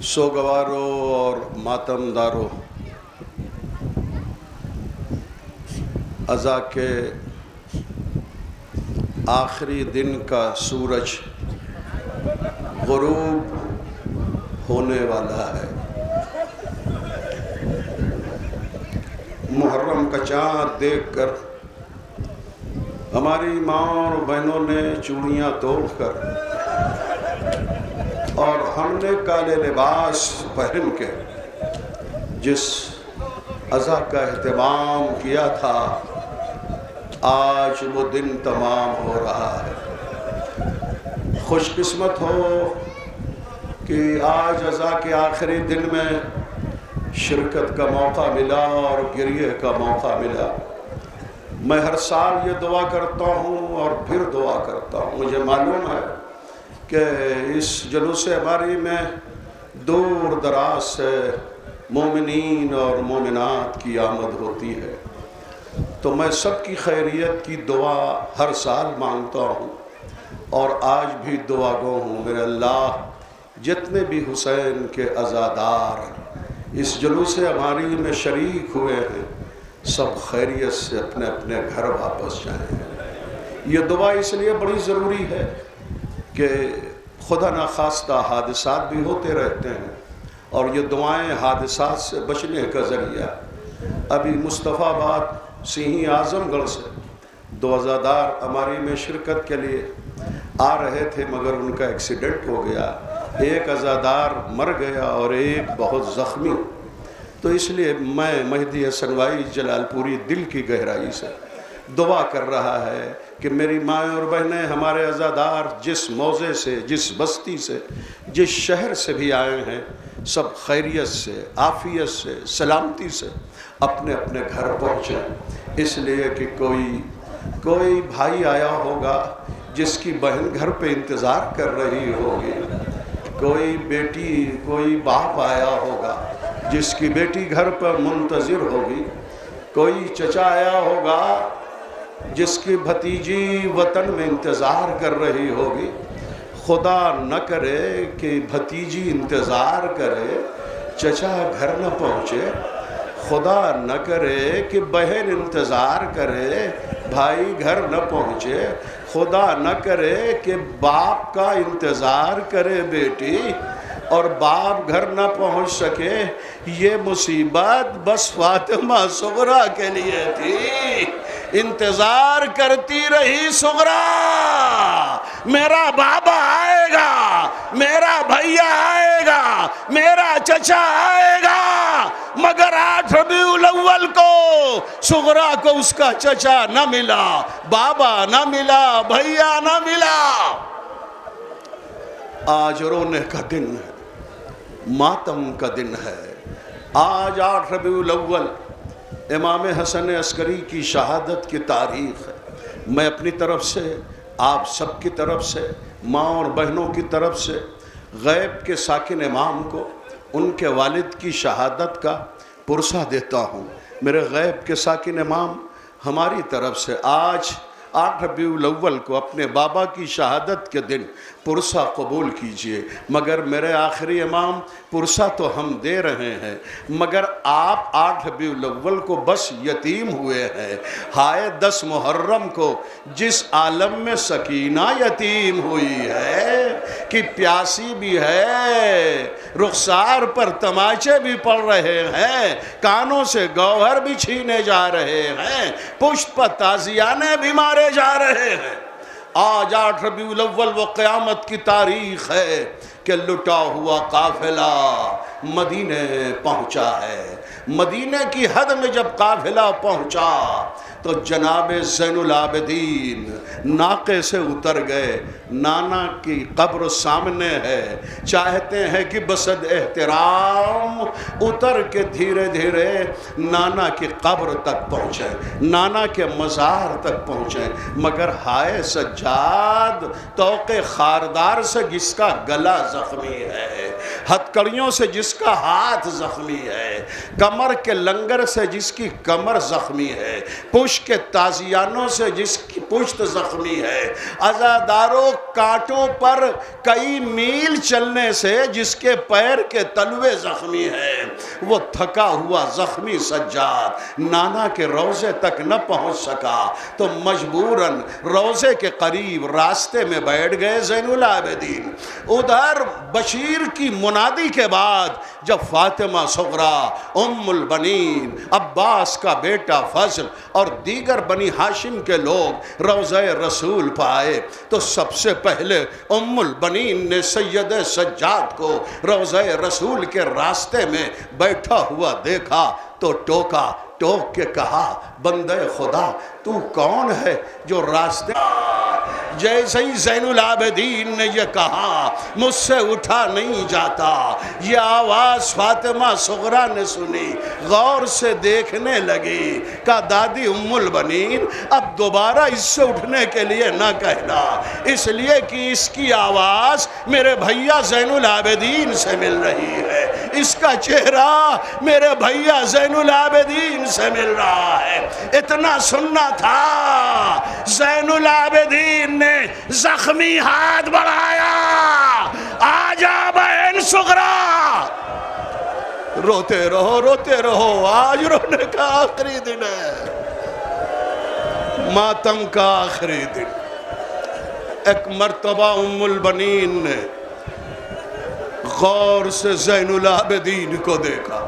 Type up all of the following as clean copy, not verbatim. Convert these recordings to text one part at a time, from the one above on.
سوگواروں اور ماتم داروں، عزا کے آخری دن کا سورج غروب ہونے والا ہے۔ محرم کا چاند دیکھ کر ہماری ماں اور بہنوں نے چوڑیاں توڑ کر اور ہم نے کالے لباس پہن کے جس عزا کا اہتمام کیا تھا، آج وہ دن تمام ہو رہا ہے۔ خوش قسمت ہو کہ آج عزا کے آخری دن میں شرکت کا موقع ملا اور گریہ کا موقع ملا۔ میں ہر سال یہ دعا کرتا ہوں اور پھر دعا کرتا ہوں۔ مجھے معلوم ہے کہ اس جلوس باری میں دور دراز سے مومنین اور مومنات کی آمد ہوتی ہے، تو میں سب کی خیریت کی دعا ہر سال مانگتا ہوں اور آج بھی دعا گو ہوں۔ میرے اللہ، جتنے بھی حسین کے عزادار اس جلوس ہماری میں شریک ہوئے ہیں، سب خیریت سے اپنے اپنے گھر واپس جائیں۔ یہ دعا اس لیے بڑی ضروری ہے کہ خدا نخواستہ حادثات بھی ہوتے رہتے ہیں اور یہ دعائیں حادثات سے بچنے کا ذریعہ۔ ابھی مصطفیٰ آباد سینی اعظم گڑھ سے دو عزادار ہماری میں شرکت کے لیے آ رہے تھے، مگر ان کا ایکسیڈنٹ ہو گیا۔ ایک عزادار مر گیا اور ایک بہت زخمی۔ تو اس لیے میں مہدی حسن وائی جلال پوری دل کی گہرائی سے دعا کر رہا ہے کہ میری مائیں اور بہنیں، ہمارے عزادار جس موضع سے، جس بستی سے، جس شہر سے بھی آئے ہیں، سب خیریت سے، عافیت سے، سلامتی سے اپنے اپنے گھر پہنچیں۔ اس لیے کہ کوئی بھائی آیا ہوگا جس کی بہن گھر پہ انتظار کر رہی ہوگی، کوئی بیٹی، کوئی باپ آیا ہوگا جس کی بیٹی گھر پر منتظر ہوگی، کوئی چچا آیا ہوگا جس کی بھتیجی وطن میں انتظار کر رہی ہوگی۔ خدا نہ کرے کہ بھتیجی انتظار کرے، چچا گھر نہ پہنچے۔ خدا نہ کرے کہ بہن انتظار کرے، بھائی گھر نہ پہنچے۔ خدا نہ کرے کہ باپ کا انتظار کرے بیٹی اور باپ گھر نہ پہنچ سکے۔ یہ مصیبت بس فاطمہ صغریٰ کے لیے تھی۔ انتظار کرتی رہی صغریٰ، میرا بابا آئے گا، میرا بھیا آئے گا، میرا چچا آئے گا، مگر 8 ربیع الاول کو صغریٰ کو اس کا چچا نہ ملا، بابا نہ ملا، بھیا نہ ملا۔ آج رونے کا دن ہے، ماتم کا دن ہے۔ آج 8 ربیع الاول امام حسن عسکری کی شہادت کی تاریخ ہے۔ میں اپنی طرف سے، آپ سب کی طرف سے، ماں اور بہنوں کی طرف سے غیب کے ساکن امام کو ان کے والد کی شہادت کا پرسہ دیتا ہوں۔ میرے غیب کے ساکن امام، ہماری طرف سے آج 8 ربیع الاول کو اپنے بابا کی شہادت کے دن پرسہ قبول کیجئے۔ مگر میرے آخری امام، پرسہ تو ہم دے رہے ہیں، مگر آپ 8 ربیع الاول کو بس یتیم ہوئے ہیں۔ ہائے 10 محرم کو جس عالم میں سکینہ یتیم ہوئی ہے کہ پیاسی بھی ہے، رخسار پر تماچے بھی پڑ رہے ہیں، کانوں سے گوہر بھی چھینے جا رہے ہیں، پشت پر تازیانے بھی مارے جا رہے ہیں۔ آج 8 ربیع الاول وہ قیامت کی تاریخ ہے کہ لٹا ہوا قافلہ مدینے پہنچا ہے۔ مدینے کی حد میں جب قافلہ پہنچا تو جناب زین العابدین ناقے سے اتر گئے۔ نانا کی قبر سامنے ہے، چاہتے ہیں کہ بسد احترام اتر کے دھیرے دھیرے نانا کی قبر تک پہنچیں، نانا کے مزار تک پہنچیں، مگر ہائے سجاد، توق خاردار سے جس کا گلا زخمی ہے، ہتکڑیوں سے جس کا ہاتھ زخمی ہے، کمر کے لنگر سے جس کی کمر زخمی ہے، پشت کے تازیانوں سے جس کی پشت زخمی ہے، عزاداروں کانٹوں پر کئی میل چلنے سے جس کے پیر کے تلوے زخمی ہے، وہ تھکا ہوا زخمی سجاد نانا کے روضے تک نہ پہنچ سکا تو مجبوراً روضے کے قریب راستے میں بیٹھ گئے زین العابدین۔ ادھر بشیر کی منادی کے بعد جب فاطمہ صغرا، ام البنین، عباس کا بیٹا فضل اور دیگر بنی ہاشم کے لوگ روضہ رسول پائے تو سب سے پہلے ام البنین نے سید سجاد کو روضہ رسول کے راستے میں بیٹھا ہوا دیکھا تو ٹوک کے کہا، بندہ خدا تو کون ہے جو راستے؟ جیسے ہی زین العابدین نے یہ کہا مجھ سے اٹھا نہیں جاتا، یہ آواز فاطمہ صغرا نے سنی، غور سے دیکھنے لگی، کہا دادی ام البنین اب دوبارہ اس سے اٹھنے کے لیے نہ کہنا، اس لیے کہ اس کی آواز میرے بھیا زین العابدین سے مل رہی ہے، اس کا چہرہ میرے بھیا زین العابدین سے مل رہا ہے۔ اتنا سننا تھا، زین العابدین نے زخمی ہاتھ بڑھایا، آجا بہن صغرا، روتے رہو، آج رونے کا آخری دن ہے، ماتم کا آخری دن۔ ایک مرتبہ ام البنین نے غور سے زین العابدین کو دیکھا،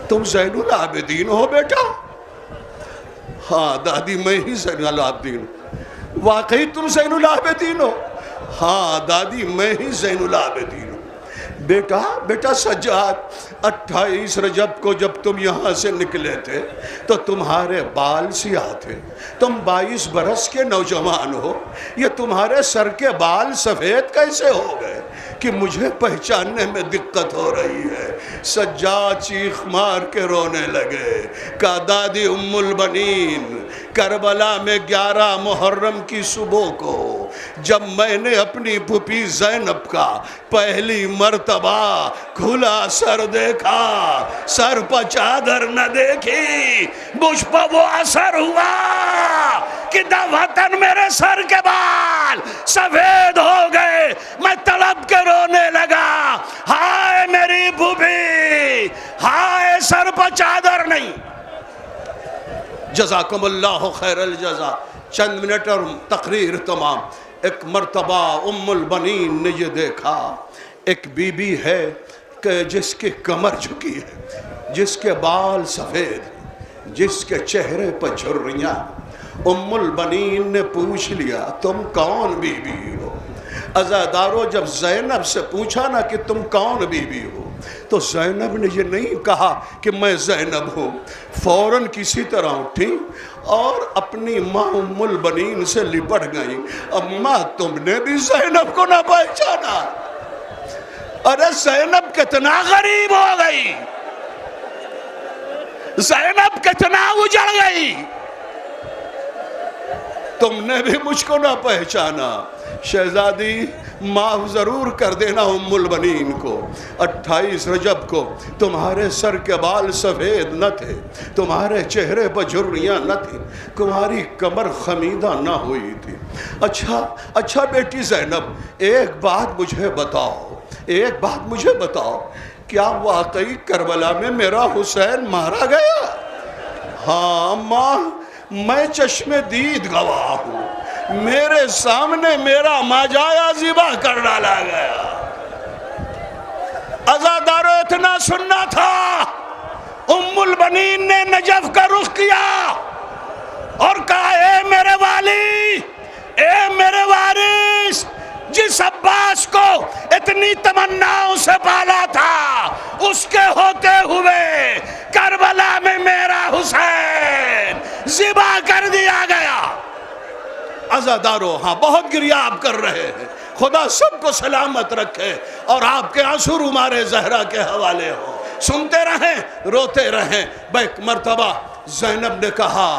تم زین العابدین ہو بیٹا؟ ہاں دادی میں ہی زین العابدین ہوں۔ واقعی تم زین العابدین ہو؟ ہاں دادی میں ہی زین العابدین ہوں۔ بیٹا سجاد 28 رجب کو جب تم یہاں سے نکلے تھے تو تمہارے بال سیاہ تھے، تم 22 برس کے نوجوان ہو، یہ تمہارے سر کے بال سفید کیسے ہو گئے کہ مجھے پہچاننے میں دقت ہو رہی ہے؟ سجاد چیخ مار کے رونے لگے، کہا دادی ام البنین کربلا میں 11 محرم کی صبح کو جب میں نے اپنی پھوپھی زینب کا پہلی مرتبہ کھلا سر دیکھا، سر پر چادر نہ دیکھی، مجھ پر وہ اثر ہوا کہ دفعتاً میرے سر کے بال سفید ہو گئے، میں تڑپ کے رونے لگا، ہائے میری پھوپھی، ہائے سر پر چادر نہیں۔ جزاکم اللہ خیر الجزا۔ چند منٹ اور تقریر تمام۔ ایک مرتبہ ام البنین نے یہ دیکھا، ایک بی بی ہے کہ جس کی کمر جھکی ہے، جس کے بال سفید، جس کے چہرے پر جھریاں۔ ام البنین نے پوچھ لیا تم کون بی بی ہو؟ عزادارو جب زینب سے پوچھا نا کہ تم کون بی بی ہو تو زینب نے یہ نہیں کہا کہ میں زینب ہوں، فوراً کسی طرح اٹھی اور اپنی ماں ام البنین سے لپٹ گئی، اماں تم نے بھی زینب کو نہ پہچانا؟ ارے زینب کتنا غریب ہو گئی، زینب کتنا اجڑ گئی، تم نے بھی مجھ کو نہ پہچانا۔ شہزادی معاف ضرور کر دینا ام البنین کو، 28 رجب کو تمہارے سر کے بال سفید نہ تھے، تمہارے چہرے پر جھریاں نہ تھی، تمہاری کمر خمیدہ نہ ہوئی تھی۔ اچھا بیٹی زینب ایک بات مجھے بتاؤ، کیا واقعی کربلا میں میرا حسین مارا گیا؟ ہاں ماں میں چشم دید گواہ ہوں، میرے سامنے میرا ماجایا ذبح کر ڈالا گیا۔ عزادارو اتنا سننا تھا، ام البنین نے نجف کا رخ کیا اور کہا اے میرے والی، اے میرے وارث، جس عباس کو اتنی تمناؤں سے پالا تھا، اس کے ہوتے ہوئے کربلا میں میرا حسین ذبح کر دیا گیا۔ عزادارو ہاں بہت گریاب کر رہے ہیں، خدا سب کو سلامت رکھے اور آپ کے آنسو ہمارے زہرا کے حوالے ہوں، سنتے رہیں روتے رہیں۔ ایک مرتبہ زینب نے کہا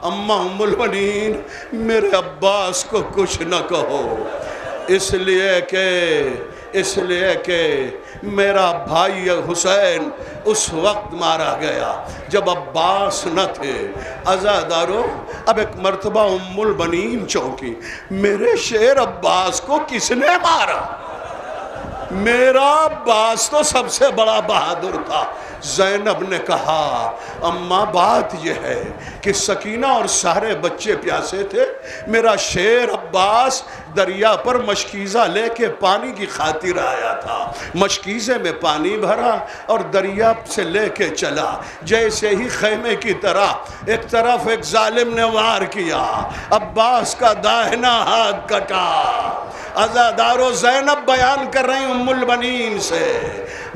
اماں ام البنین میرے عباس کو کچھ نہ کہو، اس لیے کہ اس لیے کہ میرا بھائی حسین اس وقت مارا گیا جب عباس نہ تھے۔ عزادارو، اب ایک مرتبہ ام البنین چونکی، میرے شیر عباس کو کس نے مارا؟ میرا عباس تو سب سے بڑا بہادر تھا۔ زینب نے کہا اماں بات یہ ہے کہ سکینہ اور سارے بچے پیاسے تھے، میرا شیر عباس دریا پر مشکیزہ لے کے پانی کی خاطر آیا تھا، مشکیزے میں پانی بھرا اور دریا سے لے کے چلا، جیسے ہی خیمے کی طرح ایک طرف ایک ظالم نے وار کیا، عباس کا داہنا ہاتھ کٹا۔ عزادارو، زینب بیان کر رہی ام البنین سے،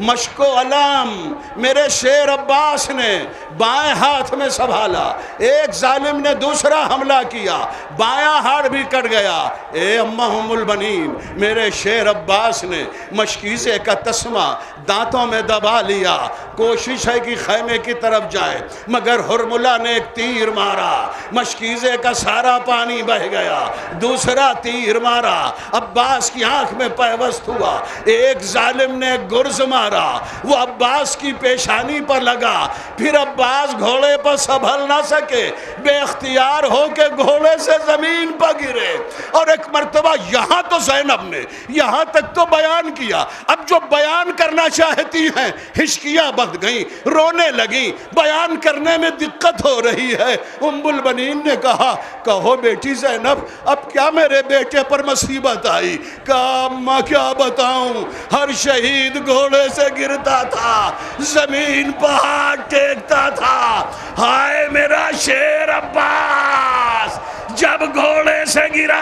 مشک و علم میرے شیر عباس نے بائیں ہاتھ میں سنبھالا، ایک ظالم نے دوسرا حملہ کیا، بایاں ہاتھ بھی کٹ گیا۔ اے اماں ام البنین، میرے شیر عباس نے مشکیزے کا تسمہ دانتوں میں دبا لیا، کوشش ہے کہ خیمے کی طرف جائے، مگر ہرملہ نے ایک تیر مارا، مشکیزے کا سارا پانی بہہ گیا، دوسرا تیر مارا، عباس کی آنکھ میں پیوست ہوا، ایک ظالم نے گرز مارا، وہ عباس کی پیشانی پر لگا، پھر عباس گھوڑے پر سنبھل نہ سکے، بے اختیار ہو کے گھوڑے سے زمین پر گرے۔ اور ایک مرتبہ یہاں تو زینب نے یہاں تک تو بیان کیا، اب جو بیان کرنا چاہتی ہیں ہچکیاں بندھ گئیں، رونے لگیں، بیان کرنے میں دقت ہو رہی ہے۔ ام البنین نے کہا کہو بیٹی زینب، اب کیا میرے بیٹے پر مصیبت آئی؟ کہا اماں کیا بتاؤں، ہر شہید گھوڑے سے گرتا تھا، زمین پر ہاتھ ٹیکتا تھا، ہائے میرا شیر عباس جب گھوڑے سے گرا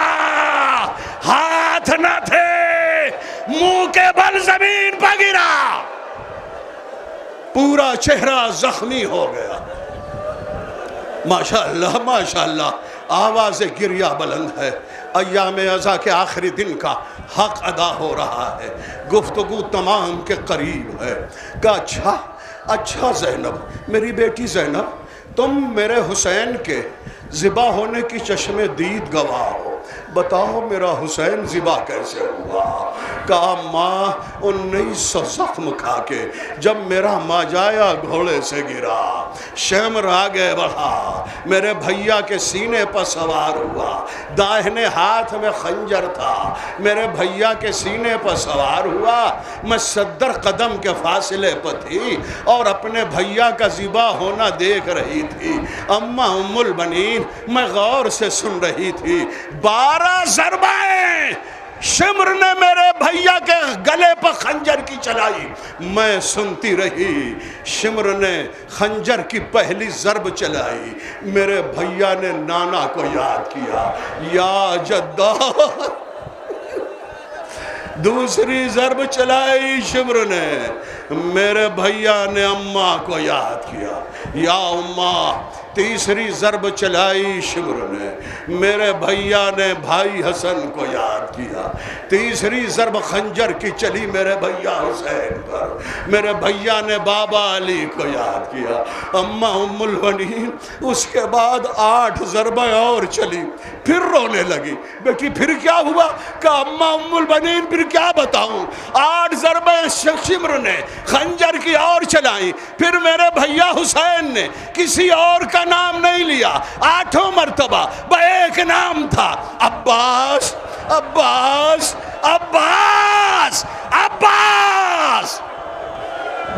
ہاتھ نہ تھے، منہ کے بل زمین پر گرا، پورا چہرہ زخمی ہو گیا۔ ماشاءاللہ ماشاءاللہ، آواز گریہ بلند ہے، ایام عزا کے آخری دن کا حق ادا ہو رہا ہے، گفتگو تمام کے قریب ہے۔ کہا اچھا زینب، میری بیٹی زینب، تم میرے حسین کے ذبح ہونے کی چشم دید گواہ ہو، بتاؤ میرا حسین ذبح کیسے ہوا؟ کہا ماں 1900 زخم کھا کے جب میرا ماجایا گھوڑے سے گرا، شمر آگے بڑھا، میرے بھیا کے سینے پر سوار ہوا، داہنے ہاتھ میں خنجر تھا، میرے بھیا کے سینے پر سوار ہوا، میں 70 قدم کے فاصلے پر تھی اور اپنے بھیا کا ذبح ہونا دیکھ رہی تھی۔ اماں ام البنین، میں غور سے سن رہی تھی، 12 ضربائیں شمر نے میرے بھیا کے گلے پر خنجر کی چلائی، میں سنتی رہی۔ شمر نے خنجر کی پہلی ضرب چلائی، میرے بھیا نے نانا کو یاد کیا، یا جدہ۔ دوسری ضرب چلائی شمر نے، میرے بھیا نے اماں کو یاد کیا، یا اماں۔ تیسری ضرب چلائی شمر نے، میرے بھیا نے بھائی حسن کو یاد کیا۔ تیسری ضرب خنجر کی چلی میرے بھیا حسین پر، میرے بھیا نے بابا علی کو یاد کیا۔ اماں ام البنین، اس کے بعد 8 ضربیں اور چلی، پھر رونے لگی، بیٹی پھر کیا ہوا؟ کہ اماں ام البنین پھر کیا بتاؤں، 8 ضربیں شمر نے خنجر کی اور چلائیں، پھر میرے بھیا حسین نے کسی اور کا نام نہیں لیا، 8 مرتبہ ایک نام تھا، عباس عباس عباس عباس،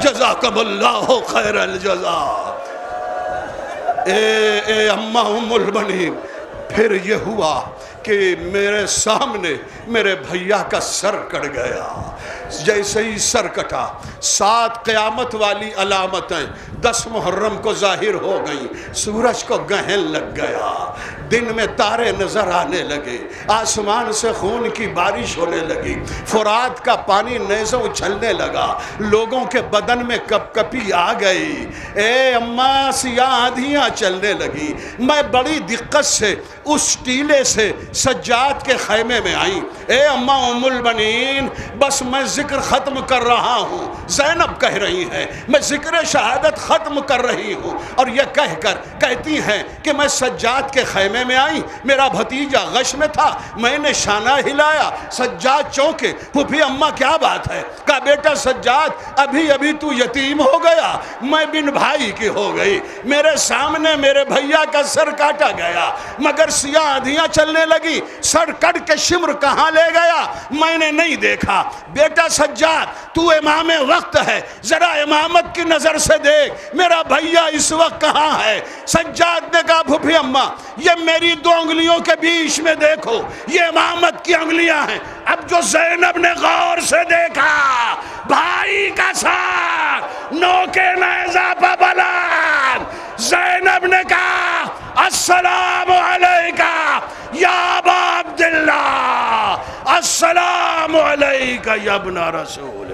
جزاکم اللہ خیر الجزا۔ اے اماں ام البنین، پھر یہ ہوا کہ میرے سامنے میرے بھیا کا سر کٹ گیا، جیسے ہی سر کٹا 7 قیامت والی علامتیں 10 محرم کو ظاہر ہو گئیں، سورج کو گہن لگ گیا، دن میں تارے نظر آنے لگے، آسمان سے خون کی بارش ہونے لگی، فرات کا پانی نیزوں اچھلنے لگا، لوگوں کے بدن میں کپ کپی آ گئی، اے اماں سیاہ آندھیاں چلنے لگی، میں بڑی دقت سے اس ٹیلے سے سجاد کے خیمے میں آئیں، اے اماں ام البنین بس میں ذکر ختم کر رہا ہوں، زینب کہہ رہی ہیں میں ذکر شہادت ختم کر رہی ہوں، اور یہ کہہ کر کہتی ہیں کہ میں سجاد کے خیمے میں آئی، میرا بھتیجا غش میں تھا، میں نے شانہ ہلایا، سجاد چونکے، پھوپھی اماں کیا بات ہے؟ کہا بیٹا سجاد ابھی ابھی تو یتیم ہو گیا، میں بن بھائی کی ہو گئی، میرے سامنے میرے بھیا کا سر کاٹا گیا، مگر سیاہ آندھیاں چلنے لگی، سر کٹ کے شمر کہاں لے گیا میں نے نہیں دیکھا۔ بیٹا سجاد تو امام وقت ہے، ذرا امامت کی نظر سے دیکھ میرا بھیا اس وقت کہاں ہے؟ سجاد نے کہا پھوپھی اماں یہ میری 2 انگلیوں کے بیچ میں دیکھو، یہ امامت کی انگلیاں ہیں۔ اب جو زینب نے غور سے دیکھا بھائی کا ساتھ نوکے نیزہ پہ بلند، زینب نے کہا السلام علیکہ یا ابا عبداللہ، السلام علیکہ یا ابن رسول